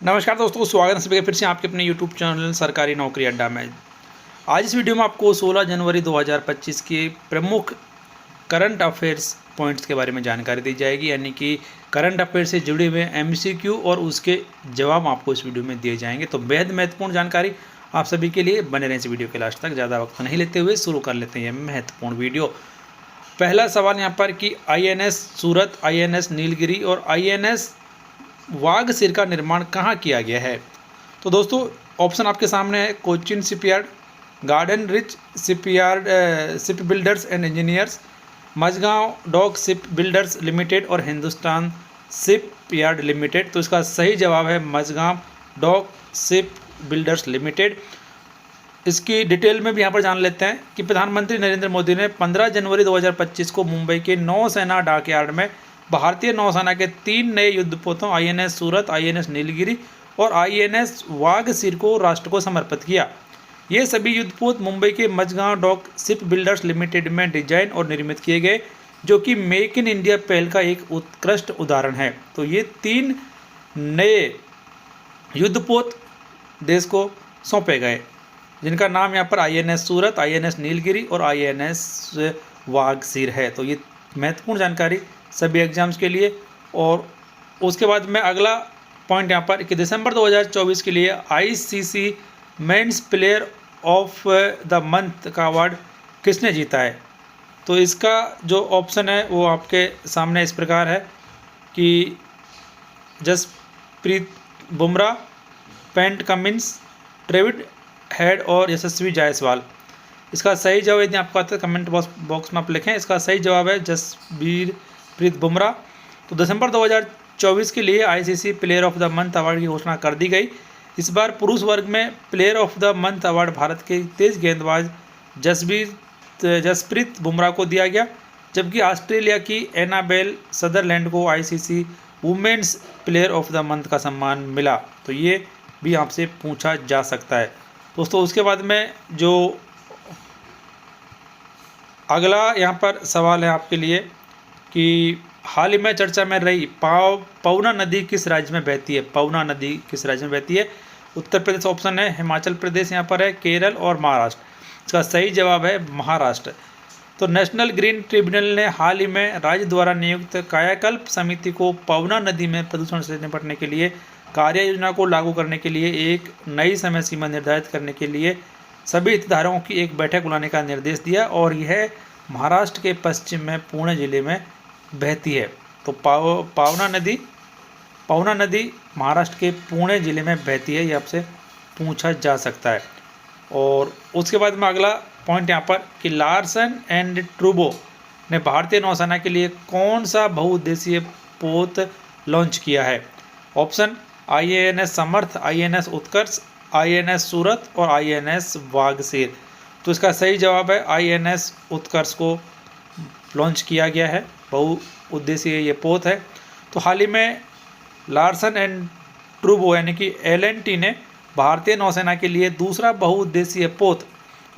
नमस्कार दोस्तों, स्वागत है सभी का फिर से आपके अपने YouTube चैनल सरकारी नौकरी अड्डा में। आज इस वीडियो में आपको 16 जनवरी 2025 के प्रमुख करंट अफेयर्स पॉइंट्स के बारे में जानकारी दी जाएगी, यानी कि करंट अफेयर से जुड़े हुए MCQ और उसके जवाब आपको इस वीडियो में दिए जाएंगे। तो बेहद महत्वपूर्ण जानकारी आप सभी के लिए, बने रहें इस वीडियो के लास्ट तक। ज़्यादा वक्त नहीं लेते हुए शुरू कर लेते हैं ये महत्वपूर्ण वीडियो। पहला सवाल यहाँ पर कि INS सूरत, INS नीलगिरी और INS वाघसीर का निर्माण कहाँ किया गया है। तो दोस्तों ऑप्शन आपके सामने है: Cochin Shipyard, Garden Reach Shipyard Ship Builders and Engineers, Mazagon Dock Ship Builders Limited और हिंदुस्तान शिप यार्ड लिमिटेड। तो इसका सही जवाब है Mazagon Dock Ship Builders Limited. इसकी डिटेल में भी यहाँ पर जान लेते हैं कि प्रधानमंत्री नरेंद्र मोदी ने 15 जनवरी 2025 को मुंबई के नौसेना डॉकयार्ड में भारतीय नौसेना के 3 नए युद्धपोतों INS सूरत, INS नीलगिरी और INS वाघसीर को राष्ट्र को समर्पित किया। ये सभी युद्धपोत मुंबई के Mazagon Dock Ship Builders Limited में डिजाइन और निर्मित किए गए, जो कि मेक इन इंडिया पहल का एक उत्कृष्ट उदाहरण है। तो ये 3 नए युद्धपोत देश को सौंपे गए, जिनका नाम यहाँ पर INS सूरत, INS नीलगिरी और INS वाघसीर है। तो ये महत्वपूर्ण जानकारी सभी एग्जाम्स के लिए। और उसके बाद में अगला पॉइंट यहाँ पर कि दिसंबर 2024 के लिए ICC men's player of the month का अवार्ड किसने जीता है। तो इसका जो ऑप्शन है वो आपके सामने इस प्रकार है कि Jasprit Bumrah, Pat Cummins, Travis Head और यशस्वी जायसवाल। इसका सही जवाब यदि आपको आता है कमेंट बॉक्स में आप लिखें। इसका सही जवाब है जसप्रीत बुमराह। तो दिसंबर 2024 के लिए ICC player of the month award की घोषणा कर दी गई। इस बार पुरुष वर्ग में player of the month award Bharat के तेज गेंदबाज जसप्रीत बुमराह को दिया गया, जबकि ऑस्ट्रेलिया की एनाबेल सदरलैंड को ICC women's player of the month का सम्मान मिला। तो ये भी आपसे पूछा जा सकता है दोस्तों। उसके बाद में जो अगला यहाँ पर सवाल है आपके लिए कि हाल ही में चर्चा में रही पवना नदी किस राज्य में बहती है। पवना नदी किस राज्य में बहती है। उत्तर प्रदेश ऑप्शन है, हिमाचल प्रदेश यहाँ पर है, केरल और महाराष्ट्र। इसका सही जवाब है महाराष्ट्र। तो नेशनल ग्रीन ट्रिब्यूनल ने हाल ही में राज्य द्वारा नियुक्त कायाकल्प समिति को पवना नदी में प्रदूषण से निपटने के लिए कार्य योजना को लागू करने के लिए एक नई समय सीमा निर्धारित करने के लिए सभी हितधारकों की एक बैठक बुलाने का निर्देश दिया, और यह महाराष्ट्र के पश्चिम में पुणे जिले में बहती है। तो पवना नदी महाराष्ट्र के पुणे जिले में बहती है, ये आपसे पूछा जा सकता है। और उसके बाद में अगला पॉइंट यहाँ पर कि लार्सन एंड ट्रूबो ने भारतीय नौसेना के लिए कौन सा बहुउद्देशीय पोत लॉन्च किया है। ऑप्शन INS समर्थ, INS उत्कर्ष, INS सूरत और INS वाघसीर। तो इसका सही जवाब है INS उत्कर्ष को लॉन्च किया गया है, बहुउद्देशीय ये पोत है। तो हाल ही में लार्सन एंड ट्रूबो यानी कि LNT ने भारतीय नौसेना के लिए दूसरा बहुउद्देशीय पोत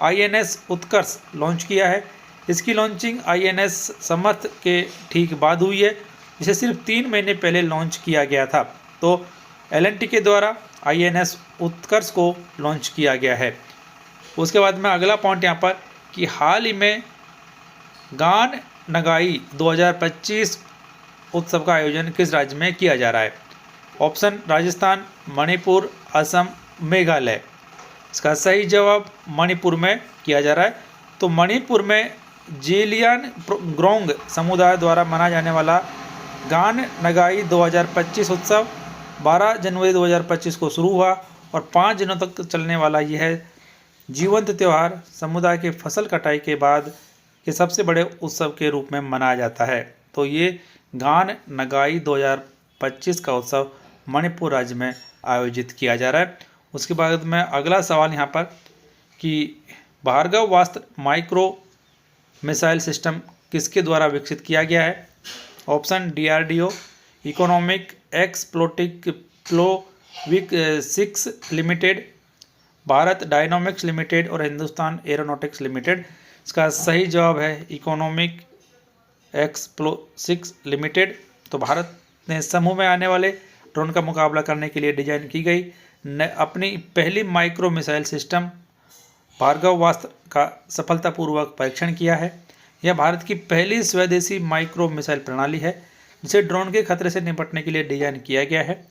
INS उत्कर्ष लॉन्च किया है। इसकी लॉन्चिंग INS समर्थ के ठीक बाद हुई है, जिसे सिर्फ 3 महीने पहले लॉन्च किया गया था। तो LNT के द्वारा INS उत्कर्ष को लॉन्च किया गया है। उसके बाद में अगला पॉइंट यहाँ पर कि हाल ही में गान नगाई 2025 उत्सव का आयोजन किस राज्य में किया जा रहा है। ऑप्शन राजस्थान, मणिपुर, असम, मेघालय। इसका सही जवाब मणिपुर में किया जा रहा है। तो मणिपुर में जेलियान ग्रोंग समुदाय द्वारा मनाया जाने वाला गान नगाई 2025 उत्सव 12 जनवरी 2025 को शुरू हुआ और 5 दिनों तक चलने वाला यह जीवंत त्यौहार समुदाय के फसल कटाई के बाद के सबसे बड़े उत्सव के रूप में मनाया जाता है। तो ये गान नगाई 2025 का उत्सव मणिपुर राज्य में आयोजित किया जा रहा है। उसके बाद में अगला सवाल यहाँ पर कि भार्गवास्त्र माइक्रो मिसाइल सिस्टम किसके द्वारा विकसित किया गया है। Option DRDO, economic explosives limited, Bharat dynamics limited और हिंदुस्तान एरोनॉटिक्स लिमिटेड। इसका सही जवाब है इकोनॉमिक एक्सप्लोविक्स लिमिटेड। तो भारत ने समूह में आने वाले ड्रोन का मुकाबला करने के लिए डिजाइन की गई अपनी पहली माइक्रो मिसाइल सिस्टम भार्गवास्त्र का सफलतापूर्वक परीक्षण किया है। यह भारत की पहली स्वदेशी माइक्रो मिसाइल प्रणाली है जिसे ड्रोन के खतरे से निपटने के लिए डिजाइन किया गया है।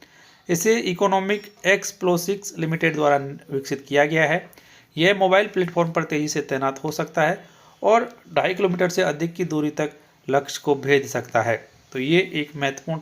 इसे इकोनॉमिक एक्सप्लोसिव्स लिमिटेड द्वारा विकसित किया गया है। यह मोबाइल प्लेटफॉर्म पर तेजी से तैनात हो सकता है और 2.5 किलोमीटर से अधिक की दूरी तक लक्ष्य को भेज सकता है। तो ये एक महत्वपूर्ण